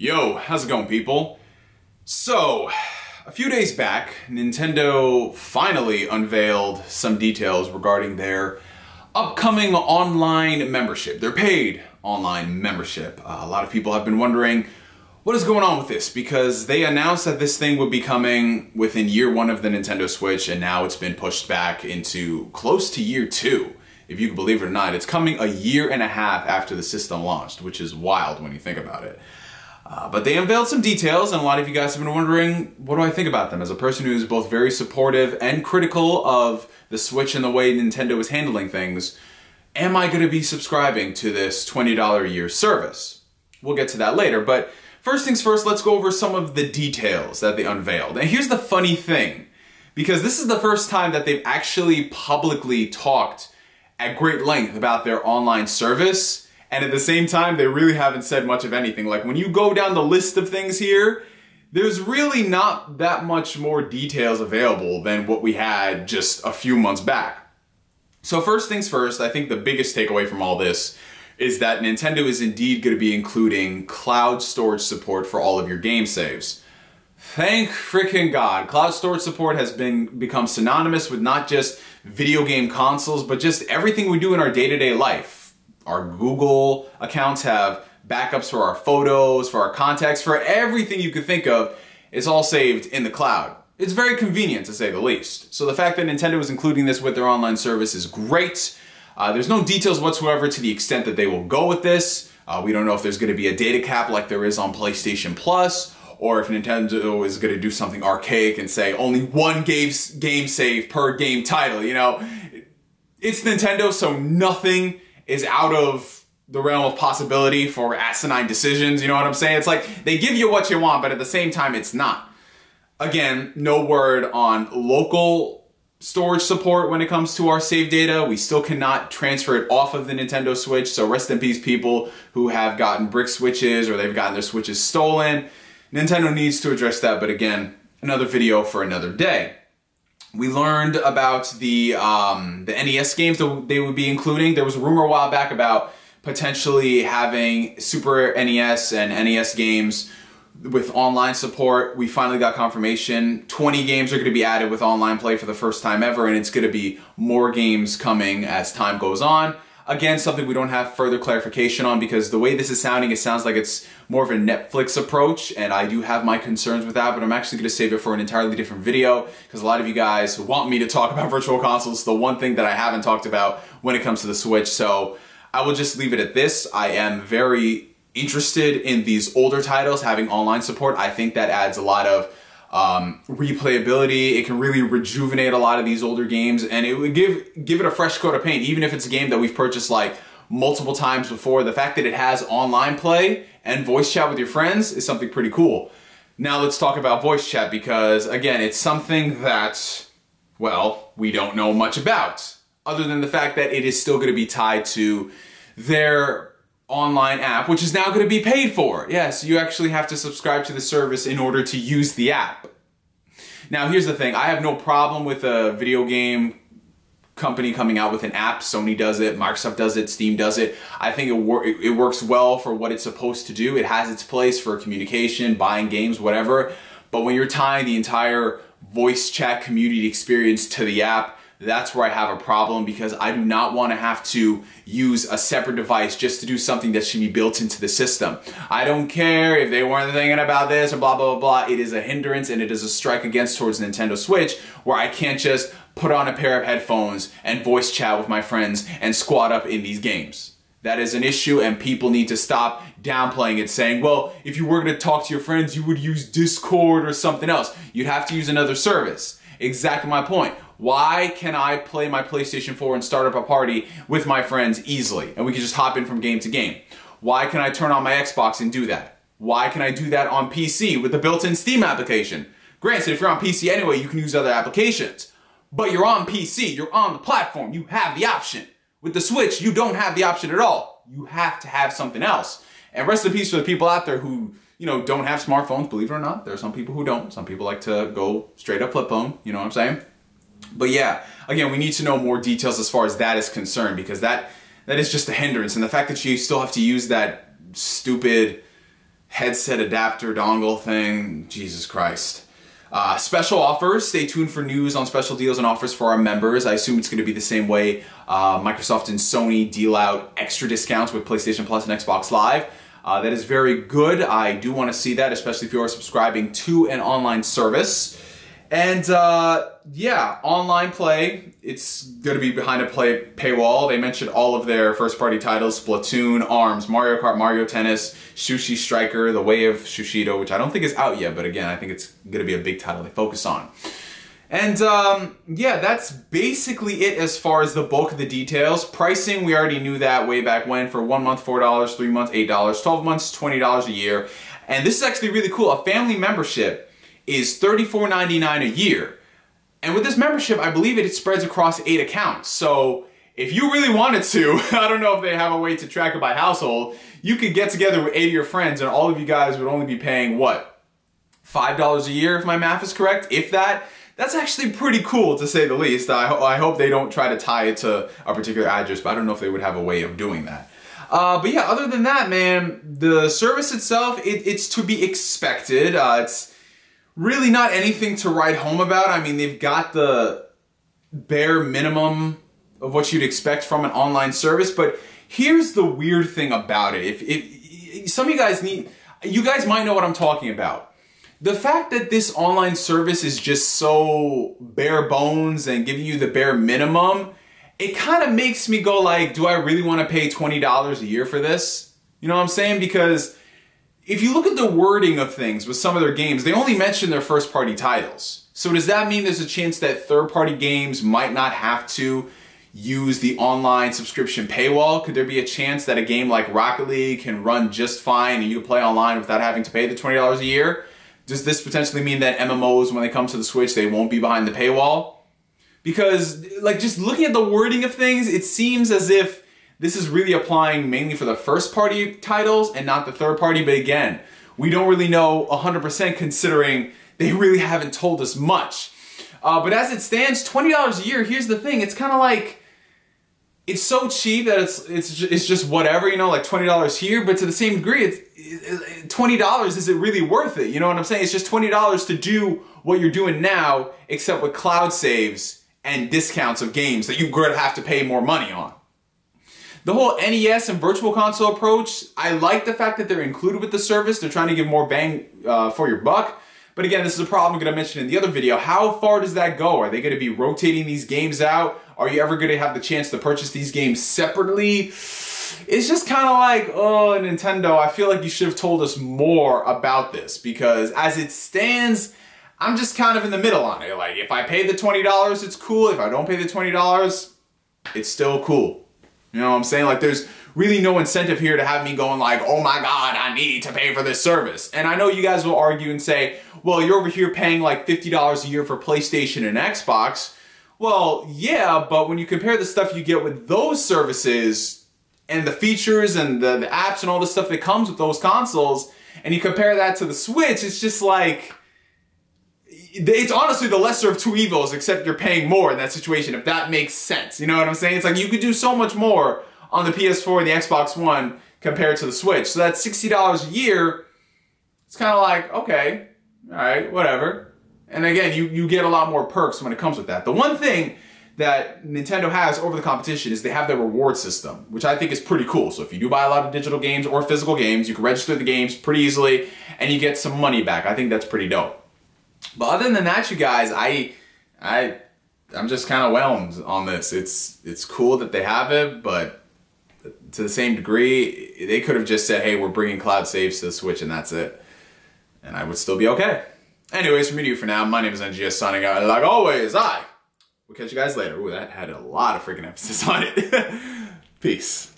Yo, how's it going, people? So, a few days back, Nintendo finally unveiled some details regarding their upcoming online membership, their paid online membership. A lot of people have been wondering what is going on with this, because they announced that this thing would be coming within year one of the Nintendo Switch, and now it's been pushed back into close to year two. If you can believe it or not, it's coming a year and a half after the system launched, which is wild when you think about it. But they unveiled some details, and a lot of you guys have been wondering, what do I think about them? As a person who is both very supportive and critical of the Switch and the way Nintendo is handling things, am I going to be subscribing to this $20 a year service? We'll get to that later, but first things first, let's go over some of the details that they unveiled. And here's the funny thing, because this is the first time that they've actually publicly talked at great length about their online service. And at the same time, they really haven't said much of anything. Like, when you go down the list of things here, there's really not that much more details available than what we had just a few months back. So first things first, I think the biggest takeaway from all this is that Nintendo is indeed going to be including cloud storage support for all of your game saves. Thank freaking God. Cloud storage support has become synonymous with not just video game consoles, but just everything we do in our day-to-day life. Our Google accounts have backups for our photos, for our contacts, for everything you could think of. It's all saved in the cloud. It's very convenient, to say the least. So the fact that Nintendo is including this with their online service is great. There's no details whatsoever to the extent that they will go with this. We don't know if there's going to be a data cap like there is on PlayStation Plus, or if Nintendo is going to do something archaic and say only one game save per game title. You know, it's Nintendo, so nothing is out of the realm of possibility for asinine decisions, you know what I'm saying? It's like, they give you what you want, but at the same time, it's not. Again, no word on local storage support when it comes to our save data. We still cannot transfer it off of the Nintendo Switch, so rest in peace people who have gotten brick switches or they've gotten their switches stolen. Nintendo needs to address that, but again, another video for another day. We learned about the NES games that they would be including. There was a rumor a while back about potentially having Super NES and NES games with online support. We finally got confirmation. 20 games are going to be added with online play for the first time ever, and it's going to be more games coming as time goes on. Again, something we don't have further clarification on, because the way this is sounding, it sounds like it's more of a Netflix approach, and I do have my concerns with that, but I'm actually going to save it for an entirely different video, because a lot of you guys want me to talk about virtual consoles, the one thing that I haven't talked about when it comes to the Switch, so I will just leave it at this. I am very interested in these older titles having online support. I think that adds a lot of replayability. It can really rejuvenate a lot of these older games, and it would give it a fresh coat of paint, even if it's a game that we've purchased like multiple times before. The fact that it has online play and voice chat with your friends is something pretty cool. Now let's talk about voice chat, because again, it's something that, well, we don't know much about, other than the fact that it is still going to be tied to their online app, which is now going to be paid for. Yes, you actually have to subscribe to the service in order to use the app. Now, here's the thing. I have no problem with a video game company coming out with an app. Sony does it, Microsoft does it, Steam does it. I think it works well for what it's supposed to do. It has its place for communication, buying games, whatever. But when you're tying the entire voice chat community experience to the app, that's where I have a problem, because I do not want to have to use a separate device just to do something that should be built into the system. I don't care if they weren't thinking about this or blah, blah, blah, blah. It is a hindrance, and it is a strike against towards Nintendo Switch, where I can't just put on a pair of headphones and voice chat with my friends and squat up in these games. That is an issue, and people need to stop downplaying it, saying, well, if you were going to talk to your friends, you would use Discord or something else. You'd have to use another service. Exactly my point. Why can I play my PlayStation 4 and start up a party with my friends easily, and we can just hop in from game to game? Why can I turn on my Xbox and do that? Why can I do that on PC with the built-in Steam application? Granted, if you're on PC anyway, you can use other applications. But you're on PC, you're on the platform, you have the option. With the Switch, you don't have the option at all. You have to have something else. And rest in peace for the people out there who, you know, don't have smartphones. Believe it or not, there are some people who don't. Some people like to go straight up flip phone, you know what I'm saying? But yeah, again, we need to know more details as far as that is concerned, because that is just a hindrance. And the fact that you still have to use that stupid headset adapter dongle thing. Jesus Christ. Special offers. Stay tuned for news on special deals and offers for our members. I assume it's going to be the same way Microsoft and Sony deal out extra discounts with PlayStation Plus and Xbox Live. That is very good. I do want to see that, especially if you are subscribing to an online service. And yeah, online play, it's going to be behind a paywall. They mentioned all of their first-party titles: Splatoon, ARMS, Mario Kart, Mario Tennis, Sushi Striker, The Way of Shushido, which I don't think is out yet, but again, I think it's going to be a big title they focus on. And yeah, that's basically it as far as the bulk of the details. Pricing, we already knew that way back when. For 1 month, $4, 3 months, $8, 12 months, $20 a year. And this is actually really cool. A family membership is $34.99 a year. And with this membership, I believe it spreads across 8 accounts. So if you really wanted to, I don't know if they have a way to track it by household, you could get together with 8 of your friends and all of you guys would only be paying, what, $5 a year if my math is correct? If that. That's actually pretty cool, to say the least. I hope they don't try to tie it to a particular address, but I don't know if they would have a way of doing that. But yeah, other than that, man, the service itself, it's to be expected. It's really not anything to write home about. I mean, they've got the bare minimum of what you'd expect from an online service, but here's the weird thing about it. If some of you guys might know what I'm talking about. The fact that this online service is just so bare bones and giving you the bare minimum, it kind of makes me go like, do I really want to pay $20 a year for this? You know what I'm saying? Because if you look at the wording of things with some of their games, they only mention their first-party titles. So does that mean there's a chance that third-party games might not have to use the online subscription paywall? Could there be a chance that a game like Rocket League can run just fine and you can play online without having to pay the $20 a year? Does this potentially mean that MMOs, when they come to the Switch, they won't be behind the paywall? Because, like, just looking at the wording of things, it seems as if this is really applying mainly for the first-party titles and not the third-party. But again, we don't really know 100% considering they really haven't told us much. But as it stands, $20 a year, here's the thing. It's kind of like, it's so cheap that it's just whatever, you know, like $20 here. But to the same degree, it's $20, is it really worth it? You know what I'm saying? It's just $20 to do what you're doing now, except with cloud saves and discounts of games that you're going to have to pay more money on. The whole NES and Virtual Console approach, I like the fact that they're included with the service. They're trying to give more bang for your buck. But again, this is a problem I'm going to mention in the other video. How far does that go? Are they going to be rotating these games out? Are you ever going to have the chance to purchase these games separately? It's just kind of like, oh, Nintendo, I feel like you should have told us more about this, because as it stands, I'm just kind of in the middle on it. Like, if I pay the $20, it's cool. If I don't pay the $20, it's still cool. You know what I'm saying? Like, there's really no incentive here to have me going like, oh my God, I need to pay for this service. And I know you guys will argue and say, well, you're over here paying like $50 a year for PlayStation and Xbox. Well, yeah, but when you compare the stuff you get with those services and the features and the apps and all the stuff that comes with those consoles, and you compare that to the Switch, it's just like, it's honestly the lesser of two evils, except you're paying more in that situation, if that makes sense. You know what I'm saying? It's like you could do so much more on the PS4 and the Xbox One compared to the Switch. So that's $60 a year. It's kind of like, okay, all right, whatever. And again, you get a lot more perks when it comes with that. The one thing that Nintendo has over the competition is they have their reward system, which I think is pretty cool. So if you do buy a lot of digital games or physical games, you can register the games pretty easily and you get some money back. I think that's pretty dope. But other than that, you guys, I'm just kind of whelmed on this. It's cool that they have it, but to the same degree, they could have just said, hey, we're bringing cloud saves to the Switch and that's it. And I would still be okay. Anyways, from me to you for now, my name is NGS signing out. And like always, we'll catch you guys later. Ooh, that had a lot of freaking emphasis on it. Peace.